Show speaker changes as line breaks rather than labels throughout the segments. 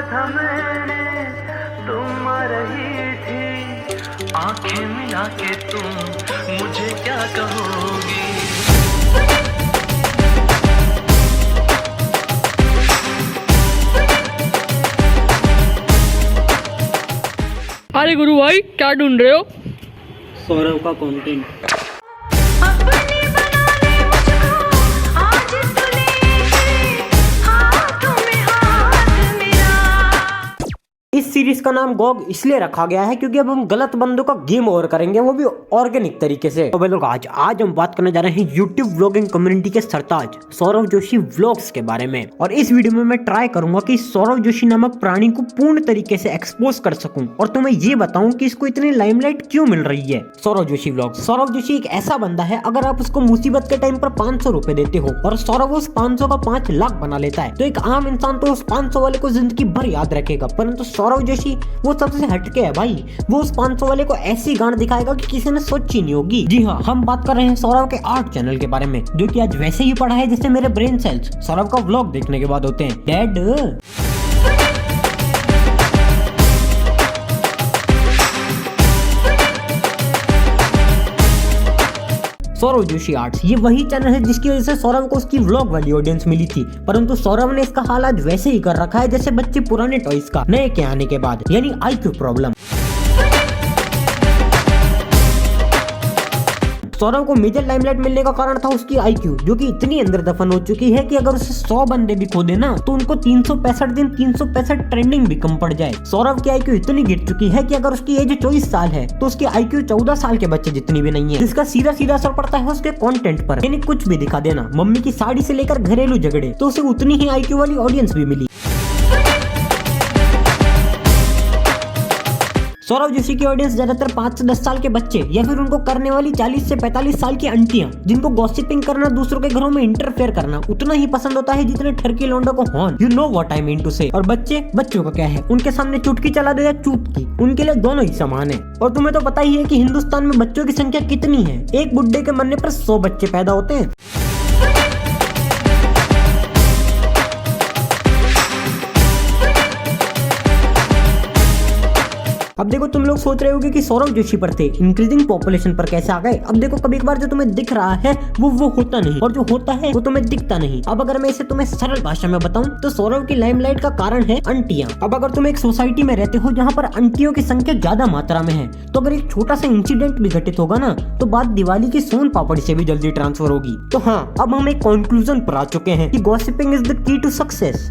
था मैंने, तुम आ रही थी आंखें मिला के, तुम मुझे क्या कहोगी।
अरे गुरु भाई क्या ढूंढ रहे हो?
सौरव का कंटेंट। इस सीरीज का नाम गॉग इसलिए रखा गया है क्योंकि अब हम गलत बंदों का गेम ओवर करेंगे, वो भी ऑर्गेनिक तरीके से। तो भाई लोग आज हम बात करने जा रहे हैं यूट्यूब व्लॉगिंग कम्युनिटी के सरताज सौरव जोशी व्लॉग्स के बारे में। और इस वीडियो में मैं ट्राई करूंगा कि सौरव जोशी नामक प्राणी को पूर्ण तरीके से एक्सपोज कर सकूं और तुम्हें ये बताऊं कि इसको इतनी लाइमलाइट क्यों मिल रही है। सौरव जोशी व्लॉग। सौरव जोशी एक ऐसा बंदा है, अगर आप उसको मुसीबत के टाइम पर 500 रुपए देते हो और सौरव उस 500 का 5 लाख बना लेता है, तो एक आम इंसान तो उस 500 वाले को जिंदगी भर याद रखेगा, परंतु सौरव जोशी वो सबसे हटके है भाई। वो उस 500 वाले को ऐसी गांड दिखाएगा कि किसी ने सोची नहीं होगी। जी हाँ, हम बात कर रहे हैं सौरव के आर्ट चैनल के बारे में, जो कि आज वैसे ही पड़ा है जैसे मेरे ब्रेन सेल्स सौरव का व्लॉग देखने के बाद होते हैं डेड। सौरव जोशी आर्ट्स, ये वही चैनल है जिसकी वजह से सौरव को उसकी व्लॉग वाली ऑडियंस मिली थी, परंतु सौरव ने इसका हाल आज वैसे ही कर रखा है जैसे बच्चे पुराने टॉयज का नए के आने के बाद, यानी आईक्यू प्रॉब्लम। सौरव को मेजर लाइमलाइट मिलने का कारण था उसकी आईक्यू, जो कि इतनी अंदर दफन हो चुकी है कि अगर उसे 100 बंदे भी खोदे ना तो उनको 365 दिन 365 ट्रेंडिंग भी कम पड़ जाए। सौरव की आईक्यू इतनी गिर चुकी है कि अगर उसकी एज 24 साल है तो उसकी आईक्यू 14 साल के बच्चे जितनी भी नहीं है, जिसका सीधा सीधा असर पड़ता है उसके कंटेंट पर। यानी कुछ भी दिखा देना, मम्मी की साड़ी से लेकर घरेलू झगड़े, तो उसे उतनी ही आईक्यू वाली ऑडियंस भी मिली। सौरव जोशी की ऑडियंस ज्यादातर 5 से 10 साल के बच्चे या फिर उनको करने वाली 40 से 45 साल की आंटियां, जिनको गॉसिपिंग करना, दूसरों के घरों में इंटरफेयर करना उतना ही पसंद होता है जितने ठरकी लौंडों को horn. You know what I mean to say. और बच्चों का क्या है, उनके सामने चुटकी चला दो या चुटकी, उनके लिए दोनों ही समान है। और तुम्हें तो पता ही है कि हिंदुस्तान में बच्चों की संख्या कितनी है, एक बुड्ढे के मरने पर 100 बच्चे पैदा होते हैं। अब देखो, तुम लोग सोच रहे होगे कि सौरव जोशी पर थे इंक्रीजिंग पॉपुलेशन पर कैसे आ गए। अब देखो, कभी कभार जो तुम्हें दिख रहा है वो होता नहीं, और जो होता है वो तुम्हें दिखता नहीं। अब अगर मैं इसे तुम्हें सरल भाषा में बताऊं तो सौरव की लाइमलाइट का कारण है आंटियां। अब अगर तुम एक सोसाइटी में रहते हो जहाँ पर आंटियों की संख्या ज्यादा मात्रा में है, तो अगर एक छोटा सा इंसिडेंट भी घटित होगा ना तो बात दिवाली की सोन पापड़ी से भी जल्दी ट्रांसफर होगी। तो हाँ, अब हम एक कंक्लूजन पर आ चुके हैं कि gossiping is the key to success.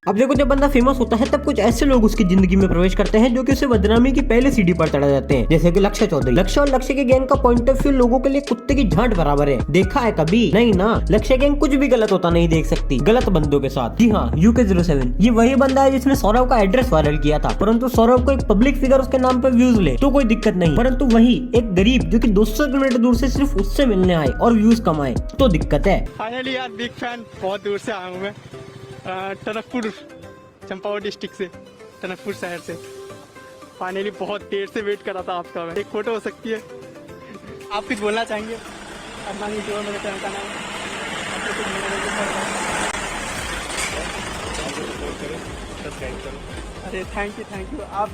अब देखो, जब बंदा फेमस होता है तब कुछ ऐसे लोग उसकी जिंदगी में प्रवेश करते हैं जो कि उसे बदनामी की पहले सीढ़ी पर चढ़ा जाते हैं, जैसे कि लक्ष्य चौधरी। लक्ष्य और लक्ष्य के गैंग का पॉइंट ऑफ व्यू लोगों के लिए कुत्ते की झांट बराबर है। देखा है कभी? नहीं ना। लक्ष्य गैंग कुछ भी गलत होता नहीं देख सकती गलत बंदों के साथ। जी हाँ, UK07 ये वही बंदा है जिसने सौरव का एड्रेस वायरल किया था, परंतु सौरव को एक पब्लिक फिगर उसके नाम पर व्यूज ले तो कोई दिक्कत नहीं, परंतु वही एक गरीब जो कि 200 किलोमीटर दूर से सिर्फ उससे मिलने आए और व्यूज कमाए तो दिक्कत है।
फाइनली यार, बिग फैन, बहुत दूर से आया हूँ मैं, टनकपुर चंपावत डिस्ट्रिक्ट से, टनकपुर शहर से। फाइनली बहुत देर से वेट कर रहा था आपका। मैं एक फोटो हो सकती है? आप कुछ बोलना चाहेंगे? अपना नहीं, जो मेरे चैनल का नाम अरे थैंक यू। आप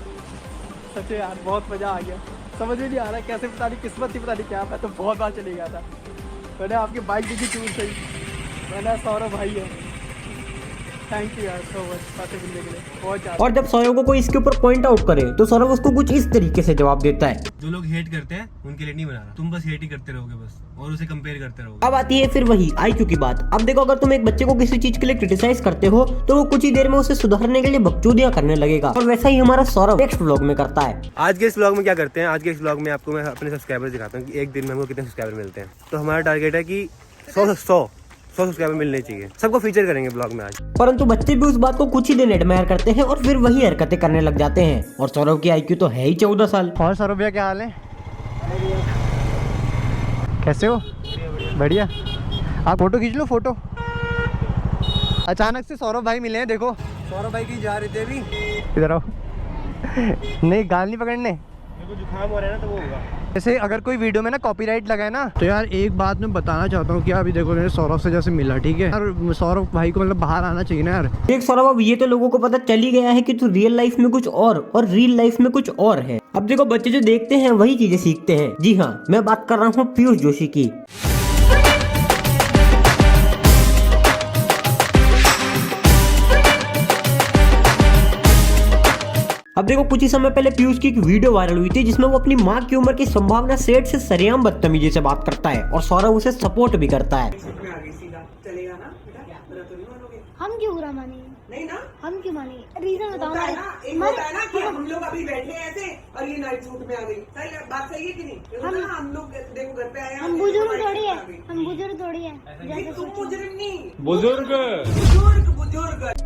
सच में यार बहुत मज़ा आ गया। समझ में नहीं आ रहा कैसे, पता नहीं किस्मत थी, पता नहीं क्या। मैं तो बहुत बार चले गया था। मैंने आपकी बाइक देखी टूर से ही, मैंने सौरव भाई है। थैंक यू यार सो मच बातें मिलने के लिए, बहुत ज़्यादा।
और जब सौरव को कोई इसके ऊपर पॉइंट आउट करे तो सौरव उसको कुछ इस तरीके से जवाब देता है।
जो लोग हेट करते हैं उनके लिए नहीं बना रहा, तुम बस हेट ही करते रहोगे बस, और उसे कंपेयर करते रहोगे।
अब आती है फिर वही आईक्यू की बात। अब देखो, अगर तुम एक बच्चे को किसी चीज के लिए क्रिटिसाइज करते हो तो वो कुछ ही देर में उसे सुधारने के लिए बकचोदियां करने लगेगा, और वैसा ही हमारा सौरव नेक्स्ट व्लॉग में करता है।
आज के इस व्लॉग में क्या करते हैं, आज के इस व्लॉग में आपको मैं अपने सब्सक्राइबर दिखाता हूँ कि एक दिन में हमको कितने सब्सक्राइबर मिलते हैं। तो हमारा टारगेट है कि 100 सब्सक्राइबर मिलने चाहिए। सबको फीचर करेंगे ब्लॉग में आज।
परंतु बच्चे भी उस बात को कुछ ही दिन एडमायर करते हैं और फिर वही हरकतें करने लग जाते हैं। और सौरव की आईक्यू तो है ही 14 साल।
और सौरभ भैया क्या हाल है? कैसे हो? बढ़िया। आप फोटो खींच लो, फोटो। अचानक से सौरभ भाई मिले हैं, देखो।
सौरभ भाई की जा रही थे अभी।
इधर आओ। नहीं, गाल नहीं पकड़ने।
मेरे को जुकाम हो रहा है ना तो वो होगा।
जैसे अगर कोई वीडियो में ना कॉपीराइट लगा है ना, तो यार एक बात मैं बताना चाहता हूँ कि अभी देखो मेरे सौरभ से जैसे मिला, ठीक है यार, सौरभ भाई को मतलब बाहर आना चाहिए ना यार।
देख सौरभ, अब ये तो लोगों को पता चल ही गया है कि तू रियल लाइफ में कुछ और रियल लाइफ में कुछ और है। अब देखो बच्चे जो देखते हैं वही चीजें सीखते हैं। जी हाँ, मैं बात कर रहा हूँ पीयूष जोशी की। अब देखो कुछ ही समय पहले पीयूष की एक वीडियो वायरल हुई थी जिसमें वो अपनी माँ की उम्र की संभावना सेठ से सरेआम बदतमीजी से बात करता है और सौरभ उसे सपोर्ट भी करता है।
हम क्यों बुरा मानेंगे?
नहीं ना,
हम क्यों मानेंगे? रीजन बताओ।
होता है ना, एक होता है ना कि हम लोग अभी बैठे हैं ऐसे और ये नाइट सूट में आ गई। सही है, बात सही है कि नहीं? हम लोग देखो घर पे आए,
हम बुजुर्ग थोड़ी है, हम बुजुर्ग थोड़ी है।
तुम बुजुर्ग नहीं, बुजुर्ग।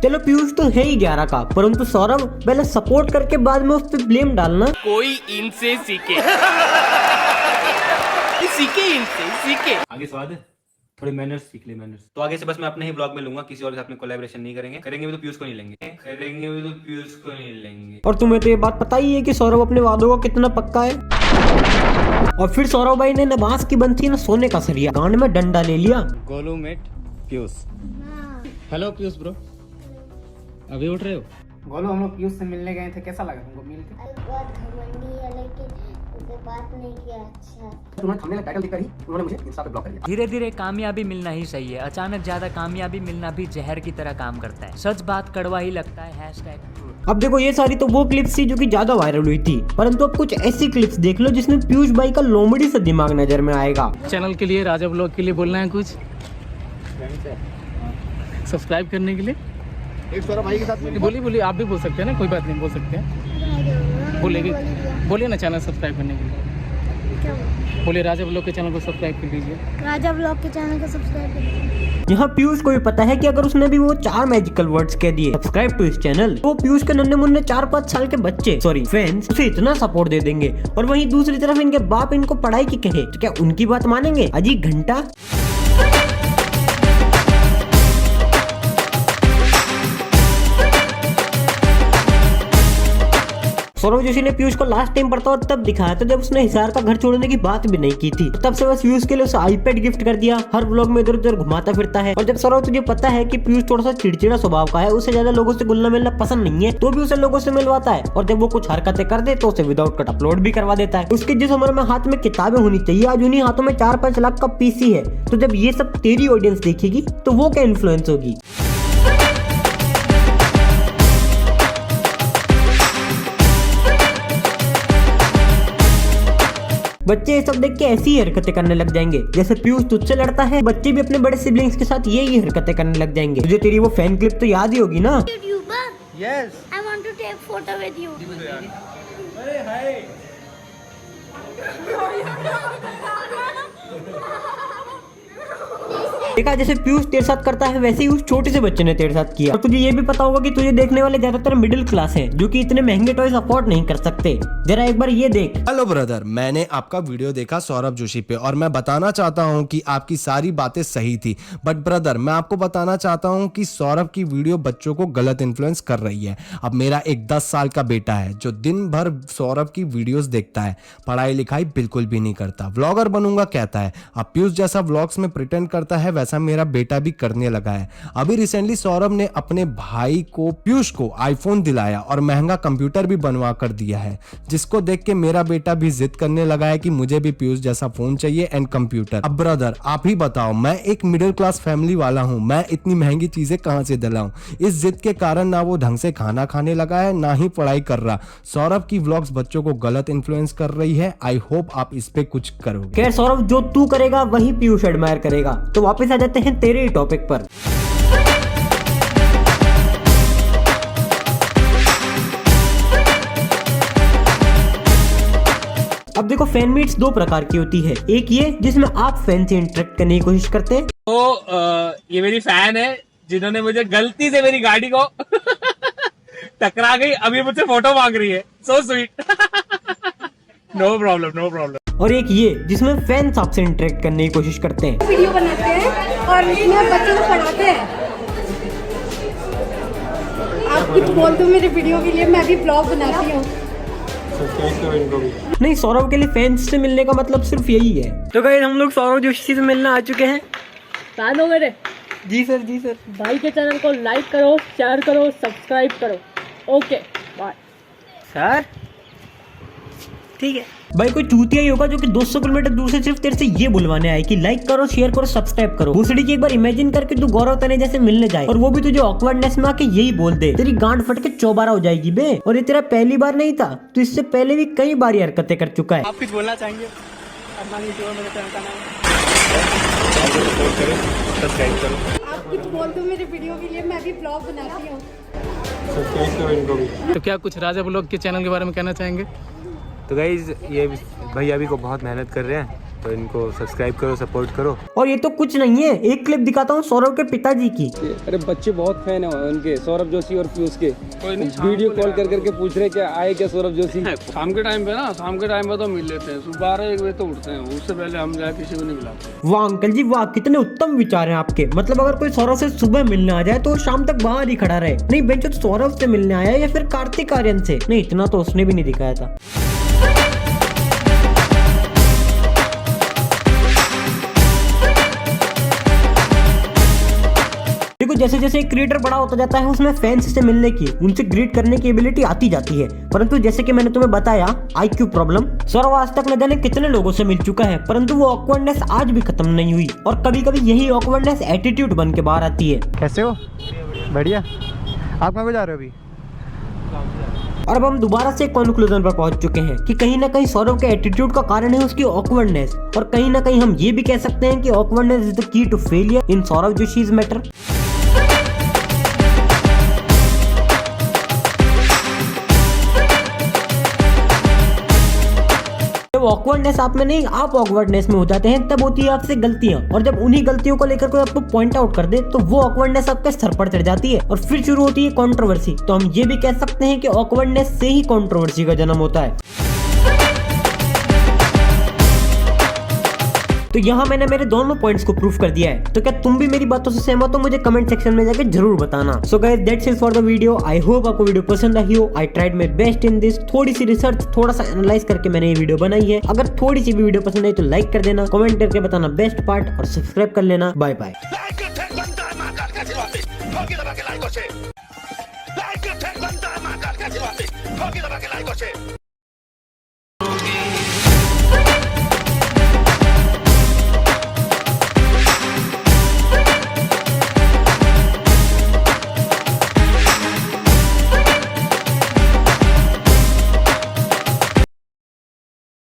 चलो पीयूष तो है ही 11 का, परंतु सौरभ पहले सपोर्ट करके बाद में उस पर ब्लेम डालना।
कोई इनसे सीखे सीखे इनसे सीखे।
आगे स्वाद थोड़े मैनर्स सीख ले, मैनर्स। तो आगे से बस मैं अपने ही ब्लॉग में लूंगा, किसी और के साथ में कोलैबोरेशन नहीं करेंगे। करेंगे भी तो पीयूष को नहीं लेंगे, करेंगे भी तो पीयूष को नहीं लेंगे।
और तुम्हें तो ये बात पता ही है कि सौरभ अपने वादों का कितना पक्का है। और फिर सौरभ भाई ने न बांस की बंसी न सोने का सरिया, गांड में डंडा ले लिया।
Golu met Piyush. Hello Piyush bro, अभी उठ रहे हो?
गोलू, हम लोग पीयूष से मिलने गए थे, कैसा लगा तुमको मिल के?
बहुत घमंडी है लेकिन उसे बात नहीं किया। अच्छा,
तुम्हें थंबनेल टाइटल देखकर ही उन्होंने मुझे इंस्टा पे ब्लॉक कर दिया।
धीरे धीरे कामयाबी मिलना ही सही है। अचानक ज्यादा कामयाबी मिलना भी जहर की तरह काम करता है। सच बात कड़वा ही लगता है। #।
अब देखो ये सारी तो वो क्लिप्स थी जो कि ज्यादा वायरल हुई थी, परंतु अब कुछ ऐसी क्लिप्स देख लो जिसमें पीयूष भाई का लोमड़ी से दिमाग नजर में आएगा।
चैनल के लिए, राजा ब्लॉग के लिए बोलना है कुछ? सब्सक्राइब करने के लिए
एक सौरभ भाई के साथ में
बोलिए आप भी बोल सकते हैं ना, कोई बात नहीं, बोल सकते हैं। बोलिए ना, चैनल सब्सक्राइब करने के लिए बोलिए। राजा ब्लॉग के चैनल को सब्सक्राइब कर लीजिए।
राजा ब्लॉग के चैनल को सब्सक्राइब करिए।
यहाँ पीयूष को भी पता है कि अगर उसने भी वो 4 मैजिकल वर्ड्स कह दिए, सब्सक्राइब टू इस चैनल, तो पीयूष के नन्हे मुन्ने 4-5 साल के बच्चे, सॉरी फैंस, उसे इतना सपोर्ट दे देंगे। और वहीं दूसरी तरफ इनके बाप इनको पढ़ाई की कहे तो क्या उनकी बात मानेंगे? अजी घंटा। सौरभ जोशी ने पीयूष को लास्ट टाइम पढ़ता हुआ तब दिखाया था जब उसने हिसार का घर छोड़ने की बात भी नहीं की थी। तब से बस पीयूष के लिए उसे आईपैड गिफ्ट कर दिया, हर व्लॉग में इधर उधर घुमाता फिरता है। और जब सौरभ तुझे पता है कि पीयूष थोड़ा सा चिड़चिड़ा स्वभाव का है, उसे ज्यादा लोगों से घुलना मिलना पसंद नहीं है, तो भी उसे लोगों से मिलवाता है। और जब वो कुछ हरकतें कर दे तो उसे विदाउट कट अपलोड भी करवा देता है। उसके जिस उम्र में हाथ में किताबें होनी चाहिए, आज उन्हीं हाथों में 4-5 लाख का पीसी है। तो जब ये सब तेरी ऑडियंस देखेगी तो वो क्या इन्फ्लुएंस होगी? बच्चे ये सब देख के ऐसी ही हरकतें करने लग जाएंगे। जैसे पीयूष तुझसे लड़ता है, बच्चे भी अपने बड़े सिबलिंग्स के साथ यही हरकतें करने लग जाएंगे। तुझे तेरी वो फैन क्लिप तो याद ही होगी ना?
YouTuber,
yes,
I want to take photo with you.
अरे हाय,
देखा जैसे पीयूष तेरे साथ करता है वैसे ही उस छोटे से बच्चे ने तेरे साथ किया। और तुझे ये भी पता होगा कि तुझे देखने वाले ज्यादातर मिडिल क्लास हैं जो कि इतने महंगे टॉयज अफोर्ड नहीं कर सकते। जरा एक बार ये देख।
हेलो ब्रदर, मैंने आपका वीडियो देखा सौरभ जोशी पे और मैं बताना चाहता हूं कि आपकी सारी बातें सही थी, बट ब्रदर मैं आपको बताना चाहता हूं कि सौरभ की वीडियो बच्चों को गलत इन्फ्लुएंस कर रही है। अब मेरा एक 10 साल का बेटा है जो दिन भर सौरभ की वीडियोस देखता है, पढ़ाई लिखाई बिल्कुल भी नहीं करता, व्लॉगर बनूंगा कहता है। अब पीयूष जैसा व्लॉग्स में प्रिटेंड करता है वैसा मेरा बेटा भी करने लगा है। अभी रिसेंटली सौरभ ने अपने भाई को, पीयूष को आईफोन दिलाया और महंगा कंप्यूटर भी बनवा कर दिया है, जिसको देख के मेरा बेटा भी जिद करने लगा है कि मुझे भी पीयूष जैसा फोन चाहिए एंड कंप्यूटर। अब ब्रदर आप ही बताओ, मैं एक मिडिल क्लास फैमिली वाला हूं, मैं इतनी महंगी चीजें कहां से दिलाऊं? इस जिद के कारण ना वो ढंग से खाना खाने लगा है, ना ही पढ़ाई कर रहा। सौरभ की व्लॉग्स बच्चों को गलत इन्फ्लुएंस कर रही है। आई होप आप इस पे कुछ करोगे।
खैर सौरभ, जो तू करेगा वही पीयूष एडमायर करेगा। तो वापस आ जाते हैं तेरे ही टॉपिक पर। अब देखो फैन मीट्स 2 प्रकार की होती है। एक ये जिसमें आप फैन से इंटरेक्ट करने की कोशिश करते हैं।
तो ये मेरी फैन है जिन्होंने मुझे गलती से मेरी गाड़ी को टकरा गई, अभी मुझसे फोटो मांग रही है। So sweet. No problem, no problem.
और एक ये जिसमें फैंस आपसे इंटरेक्ट करने की कोशिश करते हैं।
वीडियो बनाते हैं और इसमें बच्चों को पढ़ाते हैं। आप कुछ बोल दो मेरे वीडियो के लिए, मैं भी ब्लॉग बनाती हूँ।
नहीं, सौरभ के लिए फैंस से मिलने का मतलब सिर्फ यही है। तो गाइस हम लोग सौरभ जोशी से मिलने आ चुके हैं।
फैन हो मेरे?
जी सर, जी सर।
भाई के चैनल को लाइक करो, शेयर करो, सब्सक्राइब करो। ओके बाय
सर ठीक है। भाई कोई चूतिया ही होगा जो कि 200 किलोमीटर दूर से सिर्फ तेरे से ये बुलवाने आए कि लाइक करो, शेयर करो, सब्सक्राइब करो। दूसरी की एक बार इमेजिन करके तू गौरव तने जैसे मिलने जाए और वो भी तुझे ऑकवर्डनेस में आके यही बोल दे, तेरी गांड फट के चौबारा हो जाएगी बे। और ये तेरा पहली बार नहीं था, तो इससे पहले भी कई बार ये हरकतें कर चुका है।
आप कुछ बोलना चाहेंगे? अपना यूट्यूबर मेरे चैनल का नाम।
आप कुछ बोल दो मेरे वीडियो के लिए, मैं भी ब्लॉग बनाती हूँ।
तो क्या कुछ राजा ब्लॉग के चैनल के बारे में कहना चाहेंगे?
तो गाइज ये भैया अभी को बहुत मेहनत कर रहे हैं, तो इनको सब्सक्राइब करो, सपोर्ट करो।
और ये तो कुछ नहीं है, एक क्लिप दिखाता हूँ सौरभ के पिताजी की।
अरे बच्चे बहुत फैन है उनके, सौरभ जोशी और पीयूष के। वीडियो कॉल कर करके पूछ रहे क्या आए क्या सौरभ जोशी।
शाम के टाइम पे ना, शाम के टाइम पे तो मिल लेते हैं, 12-1 बजे तो उठते हैं, उससे पहले हम जाए किसी को नहीं मिलाते।
वाह अंकल जी वाह, कितने उत्तम विचार हैं आपके। मतलब अगर कोई सौरभ से सुबह मिलने आ जाए तो शाम तक बाहर ही खड़ा रहे। नहीं बेंचो, सौरभ से मिलने आया या फिर कार्तिक आर्यन से? नहीं, इतना तो उसने भी नहीं दिखाया था। देखो जैसे जैसे एक क्रिएटर बड़ा होता जाता है, उसमें फैंस से मिलने की, उनसे ग्रीट करने की एबिलिटी आती जाती है। परंतु जैसे कि मैंने तुम्हें बताया, IQ प्रॉब्लम, सौरभ आज तक न जाने कितने लोगों से मिल चुका है, परंतु वो ऑकवर्डनेस आज भी खत्म नहीं हुई। और कभी कभी यही ऑकवर्डनेस एटीट्यूड बन के बाहर आती है।
कैसे हो? बढ़िया। आप कहाँ को जा रहे हो अभी?
और अब हम दोबारा से कंक्लूजन पर पहुंच चुके हैं कि कहीं ना कहीं सौरभ के एटीट्यूड का कारण है उसकी ऑकवर्डनेस। और कहीं ना कहीं हम ये भी कह सकते हैं कि awkwardness is the key to failure in Saurabh Joshi's matter. जब ऑकवर्डनेस आप में नहीं, आप ऑकवर्डनेस में हो जाते हैं, तब होती है आपसे गलतियां। और जब उन्हीं गलतियों को लेकर कोई आपको पॉइंट आउट कर दे तो वो ऑकवर्डनेस आपके सर पर चढ़ जाती है और फिर शुरू होती है कंट्रोवर्सी। तो हम ये भी कह सकते हैं कि ऑकवर्डनेस से ही कंट्रोवर्सी का जन्म होता है। तो यहाँ मैंने मेरे दोनों पॉइंट्स को प्रूफ कर दिया है। तो क्या तुम भी मेरी बातों से सहमत हो? मुझे कमेंट सेक्शन में जाकर जरूर बताना। So guys that's it for the video. I hope आपको वीडियो पसंद आई हो। I tried my best in this. थोड़ी सी रिसर्च, थोड़ा सा एनालाइज करके मैंने ये वीडियो बनाई है। अगर थोड़ी सी भी वीडियो पसंद आई तो लाइक कर देना, कमेंट करके बताना बेस्ट पार्ट और सब्सक्राइब कर लेना। Bye bye.